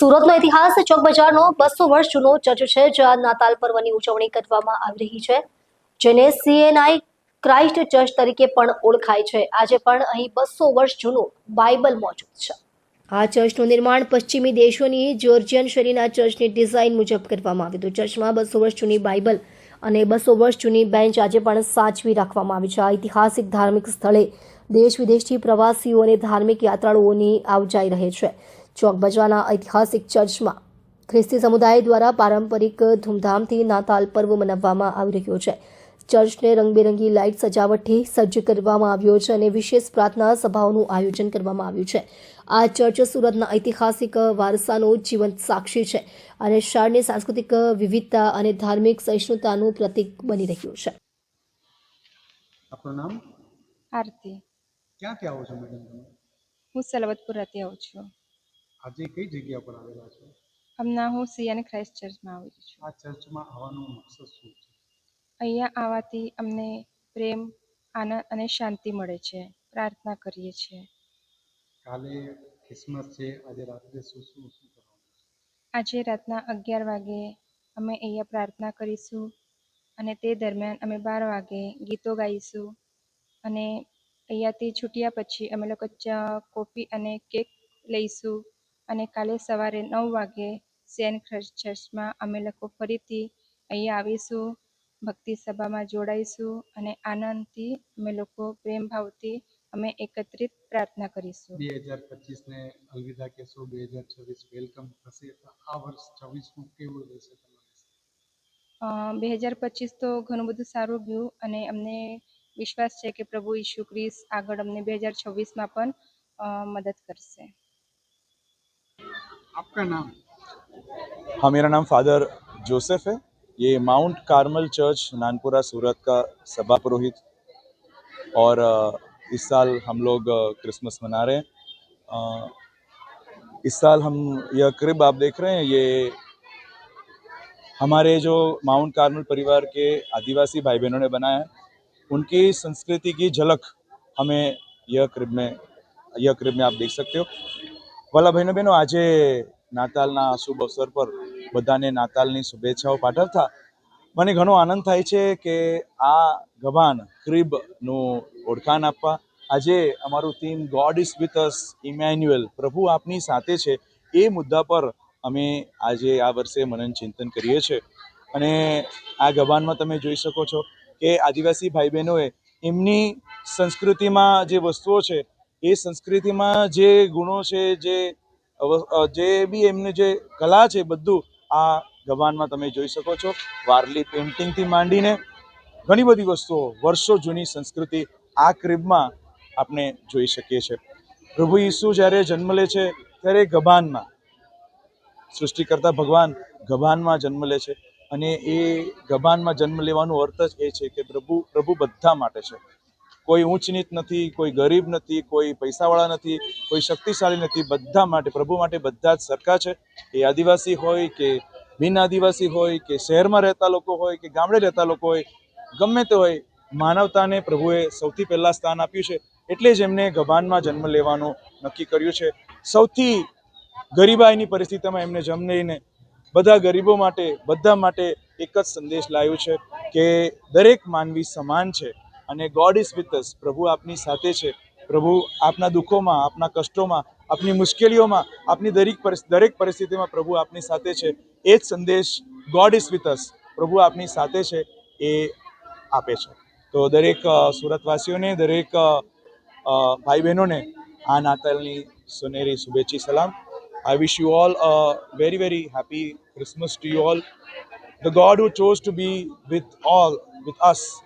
સુરતનો ઇતિહાસ ચોક બજારનો 200 વર્ષ જૂનો ચર્ચ છે, જ્યાં નાતાલ પર્વની ઉજવણી કરવામાં આવી રહી છે, જેને CNI ક્રાઇસ્ટ ચર્ચ તરીકે પણ ઓળખાય છે. આજે પણ અહીં 200 વર્ષ જૂનું બાઇબલ મોજૂદ છે. આ ચર્ચનું નિર્માણ પશ્ચિમી દેશોની જ્યોર્જિયન શૈલીના ચર્ચની ડિઝાઇન મુજબ કરવામાં આવ્યું હતું. ચર્ચમાં 200 વર્ષ જૂની બાઇબલ અને 200 વર્ષ જૂની બેન્ચ આજે પણ સાચવી રાખવામાં આવી છે. આ ઐતિહાસિક ધાર્મિક સ્થળે દેશ વિદેશથી પ્રવાસીઓ અને ધાર્મિક યાત્રાળુઓની આવજાઈ રહે છે. ચોક બજારના ઐતિહાસિક ચર્ચમાં ખ્રિસ્તી સમુદાય દ્વારા પારંપરિક ધૂમધામથી નાતાલ પર્વ મનાવવામાં આવી રહ્યો છે. ચર્ચને રંગબેરંગી લાઇટ સજાવટથી સજ્જ કરવામાં આવ્યો છે અને વિશેષ પ્રાર્થના સભાઓનું આયોજન કરવામાં આવ્યું છે. આ ચર્ચ સુરતના ઐતિહાસિક વારસાનો જીવંત સાક્ષી છે અને શહેરની સાંસ્કૃતિક વિવિધતા અને ધાર્મિક સહિષ્ણુતાનું પ્રતીક બની રહ્યું છે. આપનું નામ? આરતી. ક્યાંથી આવો છો મેડમ તમે? હું સલવતપુરાથી આવું છું. આજે કઈ જગ્યા પર આવેલા છો? હમણાં હું CNI ક્રાઇસ્ટ ચર્ચમાં આવેલી છું. આ ચર્ચમાં આવવાનો મકસદ શું છે? અહીંયા આવવાથી અમને પ્રેમ, આનંદ અને શાંતિ મળે છે. પ્રાર્થના કરીએ છીએ. કાલે ક્રિસમસ છે, આજે રાત્રે શું કરવાનું છે? આજે રાતના 11 વાગે અમે અહીંયા પ્રાર્થના કરીશું અને તે દરમિયાન અમે 12 વાગે ગીતો ગાઈશું અને અહીંયાથી છૂટ્યા પછી અમે લોકો કોફી અને કેક લઈશું અને કાલે સવારે 9 વાગે CNI ક્રાઇસ્ટ ચર્ચમાં અમે લોકો ફરીથી અહીંયા આવીશું, ભક્તિ સભામાં જોડાઈશું અને આનંદથી અમે લોકો પ્રેમ ભાવથી અમે એકત્રિત પ્રાર્થના કરીશું. 2025 ને અલવિદા કહેશો, 2026 વેલકમ થશે. આ વર્ષ 26નું કેવું રહેશે તમારે? 2025 તો ઘણું બધું સારું ગયું અને અમને વિશ્વાસ છે કે પ્રભુ ઈસુ ખ્રિસ્ત આગળ અમને 2026માં પણ મદદ करसे. आपका नाम? हाँ, मेरा नाम फादर जोसेफ है. ये माउंट कार्मल चर्च नानपुरा सूरत का सभा पुरोहित और इस साल हम लोग क्रिसमस मना रहे हैं. इस साल हम यह क्रिब आप देख रहे हैं, ये हमारे जो माउंट कार्मल परिवार के आदिवासी भाई बहनों ने बनाया है. उनकी संस्कृति की झलक हमें यह क्रिब में आप देख सकते हो. વાલા ભાઈનો બહેનો, આજે નાતાલના શુભ અવસર પર બધાને નાતાલની શુભેચ્છાઓ પાઠવતા મને ઘણો આનંદ થાય છે કે આ ગભાન ક્રિબનું ઓળખાણ આપવા આજે અમારું theme God is with us, Emmanuel, પ્રભુ આપની સાથે છે, એ મુદ્દા પર અમે આજે આ વર્ષે મનન ચિંતન કરીએ છીએ. અને આ ગભાનમાં તમે જોઈ શકો છો કે આદિવાસી ભાઈ બહેનોએ એમની સંસ્કૃતિમાં જે વસ્તુઓ છે, એ સંસ્કૃતિમાં જે ગુણો છે, જે બી એમને જે કલા છે, બધું આ ગભાનમાં તમે જોઈ શકો છો. વારલી પેઇન્ટિંગથી માંડીને ઘણી બધી વસ્તુઓ, વર્ષો જૂની સંસ્કૃતિ આ ક્રિબમાં આપણે જોઈ શકીએ છીએ. પ્રભુ ઈસુ જ્યારે જન્મ લે છે ત્યારે ગભાનમાં, સૃષ્ટિકર્તા ભગવાન ગભાનમાં જન્મ લે છે અને એ ગભાનમાં જન્મ લેવાનો અર્થ જ એ છે કે પ્રભુ બધા માટે છે. કોઈ ઊંચ નીચ નથી, કોઈ ગરીબ નથી, કોઈ પૈસાવાળા નથી, કોઈ શક્તિશાળી નથી, બધા માટે, પ્રભુ માટે બધા જ સરખા છે. એ આદિવાસી હોય કે બિન આદિવાસી હોય કે શહેરમાં રહેતા લોકો હોય કે ગામડે રહેતા લોકો હોય, ગમે તે હોય, માનવતાને પ્રભુએ સૌથી પહેલાં સ્થાન આપ્યું છે. એટલે જ એમને ગભાનમાં જન્મ લેવાનું નક્કી કર્યું છે. સૌથી ગરીબાઈની પરિસ્થિતિમાં એમને જન્મ લઈને બધા ગરીબો માટે, બધા માટે એક જ સંદેશ લાવ્યો છે કે દરેક માનવી સમાન છે અને ગોડ ઇઝ વિથ અસ, પ્રભુ આપની સાથે છે. પ્રભુ આપના દુઃખોમાં, આપના કષ્ટોમાં, આપની મુશ્કેલીઓમાં, આપની દરેક પરિસ્થિતિમાં પ્રભુ આપની સાથે છે. એ જ સંદેશ ગોડ ઇઝ વિથ અસ, પ્રભુ આપની સાથે છે, એ આપે છે. તો દરેક સુરતવાસીઓને, દરેક ભાઈ બહેનોને આ નાતાલની સોનેરી શુભેચ્છી સલામ. I wish you all a very, very happy Christmas to you all. The God who chose to be with us